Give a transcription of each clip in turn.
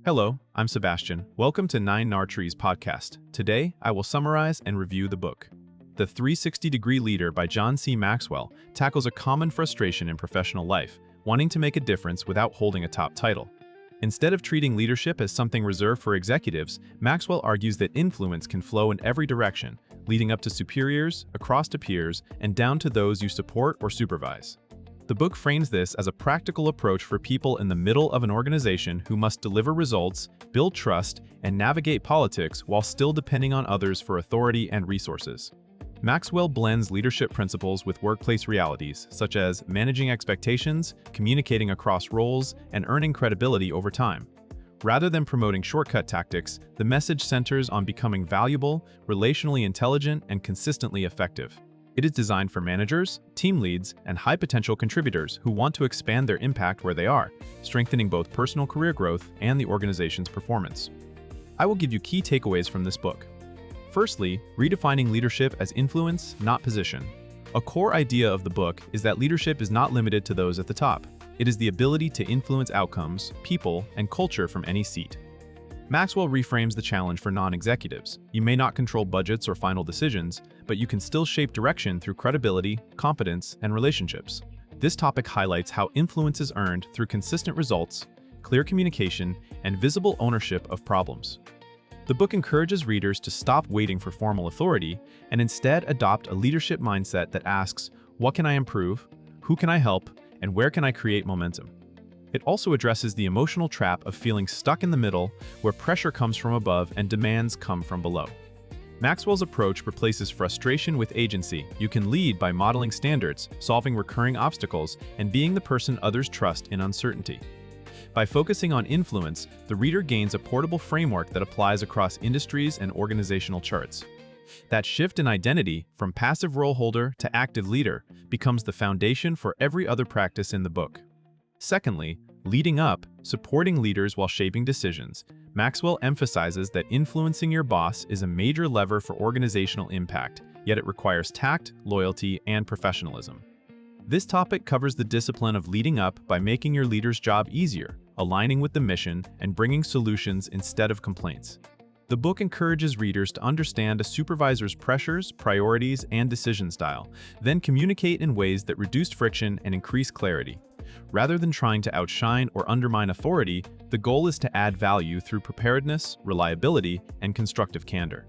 Hello, I'm Sebastian. Welcome to 9 Trees podcast. Today, I will summarize and review the book. The 360-Degree Leader by John C. Maxwell tackles a common frustration in professional life, wanting to make a difference without holding a top title. Instead of treating leadership as something reserved for executives, Maxwell argues that influence can flow in every direction, leading up to superiors, across to peers, and down to those you support or supervise. The book frames this as a practical approach for people in the middle of an organization who must deliver results, build trust, and navigate politics while still depending on others for authority and resources. Maxwell blends leadership principles with workplace realities, such as managing expectations, communicating across roles, and earning credibility over time. Rather than promoting shortcut tactics, the message centers on becoming valuable, relationally intelligent, and consistently effective. It is designed for managers, team leads, and high-potential contributors who want to expand their impact where they are, strengthening both personal career growth and the organization's performance. I will give you key takeaways from this book. Firstly, redefining leadership as influence, not position. A core idea of the book is that leadership is not limited to those at the top. It is the ability to influence outcomes, people, and culture from any seat. Maxwell reframes the challenge for non-executives. You may not control budgets or final decisions, but you can still shape direction through credibility, competence, and relationships. This topic highlights how influence is earned through consistent results, clear communication, and visible ownership of problems. The book encourages readers to stop waiting for formal authority and instead adopt a leadership mindset that asks, what can I improve, who can I help, and where can I create momentum? It also addresses the emotional trap of feeling stuck in the middle, where pressure comes from above and demands come from below. Maxwell's approach replaces frustration with agency. You can lead by modeling standards, solving recurring obstacles, and being the person others trust in uncertainty. By focusing on influence, the reader gains a portable framework that applies across industries and organizational charts. That shift in identity, from passive role holder to active leader, becomes the foundation for every other practice in the book. Secondly, leading up, supporting leaders while shaping decisions. Maxwell emphasizes that influencing your boss is a major lever for organizational impact, yet it requires tact, loyalty, and professionalism. This topic covers the discipline of leading up by making your leader's job easier, aligning with the mission, and bringing solutions instead of complaints. The book encourages readers to understand a supervisor's pressures, priorities, and decision style, then communicate in ways that reduce friction and increase clarity. Rather than trying to outshine or undermine authority, the goal is to add value through preparedness, reliability, and constructive candor.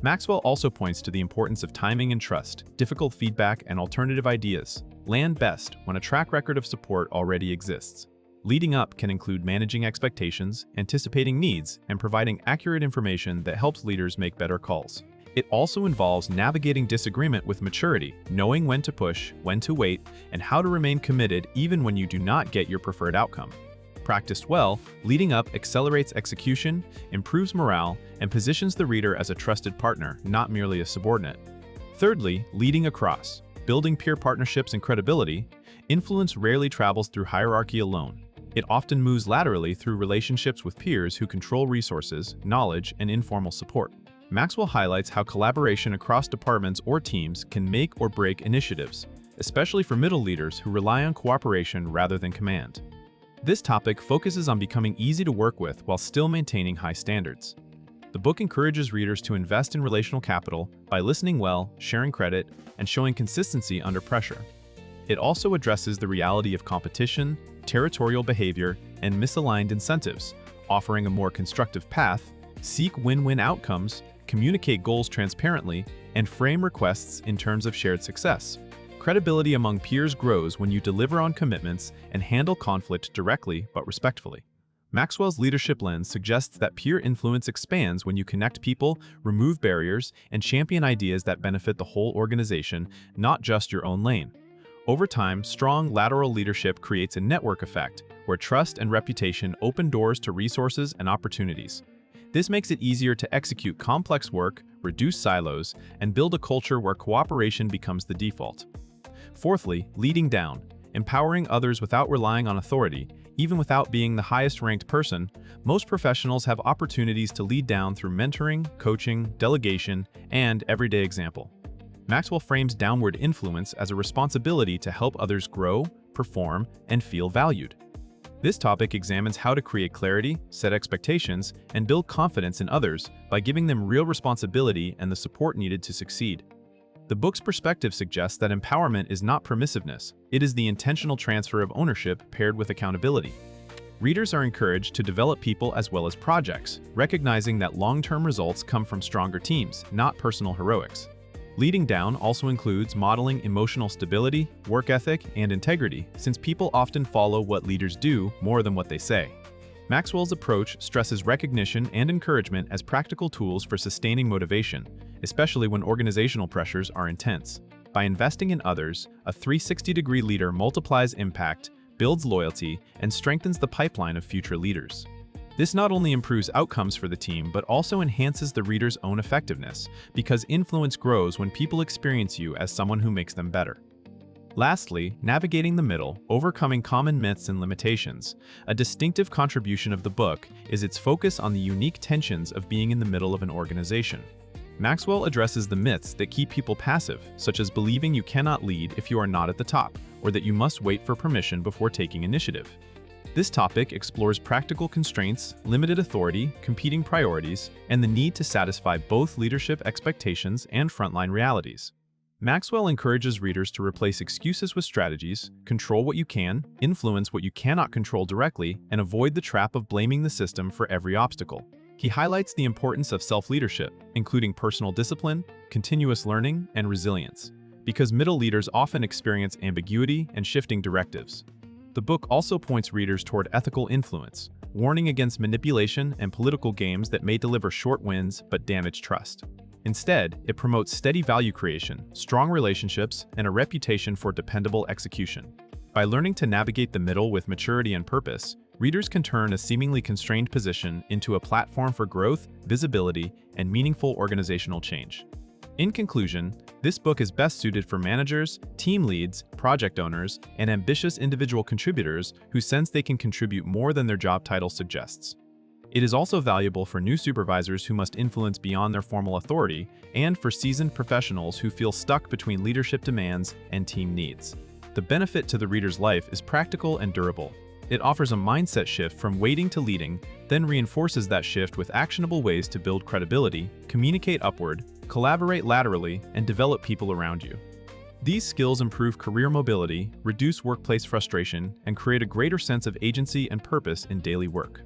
Maxwell also points to the importance of timing and trust. Difficult feedback and alternative ideas land best when a track record of support already exists. Leading up can include managing expectations, anticipating needs, and providing accurate information that helps leaders make better calls. It also involves navigating disagreement with maturity, knowing when to push, when to wait, and how to remain committed even when you do not get your preferred outcome. Practiced well, leading up accelerates execution, improves morale, and positions the reader as a trusted partner, not merely a subordinate. Thirdly, leading across. Building peer partnerships and credibility, influence rarely travels through hierarchy alone. It often moves laterally through relationships with peers who control resources, knowledge, and informal support. Maxwell highlights how collaboration across departments or teams can make or break initiatives, especially for middle leaders who rely on cooperation rather than command. This topic focuses on becoming easy to work with while still maintaining high standards. The book encourages readers to invest in relational capital by listening well, sharing credit, and showing consistency under pressure. It also addresses the reality of competition, territorial behavior, and misaligned incentives, offering a more constructive path, seek win-win outcomes, communicate goals transparently, and frame requests in terms of shared success. Credibility among peers grows when you deliver on commitments and handle conflict directly but respectfully. Maxwell's leadership lens suggests that peer influence expands when you connect people, remove barriers, and champion ideas that benefit the whole organization, not just your own lane. Over time, strong lateral leadership creates a network effect, where trust and reputation open doors to resources and opportunities. This makes it easier to execute complex work, reduce silos, and build a culture where cooperation becomes the default. Fourthly, leading down. Empowering others without relying on authority, even without being the highest-ranked person. Most professionals have opportunities to lead down through mentoring, coaching, delegation, and everyday example. Maxwell frames downward influence as a responsibility to help others grow, perform, and feel valued. This topic examines how to create clarity, set expectations, and build confidence in others by giving them real responsibility and the support needed to succeed. The book's perspective suggests that empowerment is not permissiveness, it is the intentional transfer of ownership paired with accountability. Readers are encouraged to develop people as well as projects, recognizing that long-term results come from stronger teams, not personal heroics. Leading down also includes modeling emotional stability, work ethic, and integrity, since people often follow what leaders do more than what they say. Maxwell's approach stresses recognition and encouragement as practical tools for sustaining motivation, especially when organizational pressures are intense. By investing in others, a 360-degree leader multiplies impact, builds loyalty, and strengthens the pipeline of future leaders. This not only improves outcomes for the team, but also enhances the reader's own effectiveness, because influence grows when people experience you as someone who makes them better. Lastly, navigating the middle, overcoming common myths and limitations. A distinctive contribution of the book is its focus on the unique tensions of being in the middle of an organization. Maxwell addresses the myths that keep people passive, such as believing you cannot lead if you are not at the top, or that you must wait for permission before taking initiative. This topic explores practical constraints, limited authority, competing priorities, and the need to satisfy both leadership expectations and frontline realities. Maxwell encourages readers to replace excuses with strategies, control what you can, influence what you cannot control directly, and avoid the trap of blaming the system for every obstacle. He highlights the importance of self-leadership, including personal discipline, continuous learning, and resilience, because middle leaders often experience ambiguity and shifting directives. The book also points readers toward ethical influence, warning against manipulation and political games that may deliver short wins but damage trust. Instead, it promotes steady value creation, strong relationships, and a reputation for dependable execution. By learning to navigate the middle with maturity and purpose, readers can turn a seemingly constrained position into a platform for growth, visibility, and meaningful organizational change. In conclusion, this book is best suited for managers, team leads, project owners, and ambitious individual contributors who sense they can contribute more than their job title suggests. It is also valuable for new supervisors who must influence beyond their formal authority, and for seasoned professionals who feel stuck between leadership demands and team needs. The benefit to the reader's life is practical and durable. It offers a mindset shift from waiting to leading, then reinforces that shift with actionable ways to build credibility, communicate upward, collaborate laterally, and develop people around you. These skills improve career mobility, reduce workplace frustration, and create a greater sense of agency and purpose in daily work.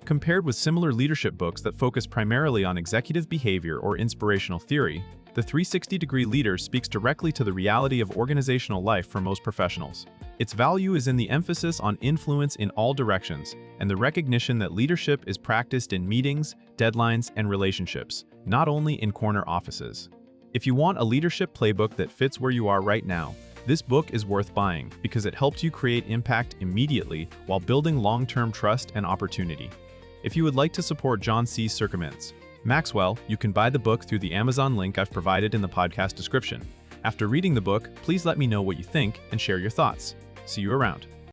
Compared with similar leadership books that focus primarily on executive behavior or inspirational theory, the 360-degree leader speaks directly to the reality of organizational life for most professionals. Its value is in the emphasis on influence in all directions and the recognition that leadership is practiced in meetings, deadlines, and relationships, not only in corner offices. If you want a leadership playbook that fits where you are right now, this book is worth buying because it helps you create impact immediately while building long-term trust and opportunity. If you would like to support John C. Maxwell, you can buy the book through the Amazon link I've provided in the podcast description. After reading the book, please let me know what you think and share your thoughts. See you around.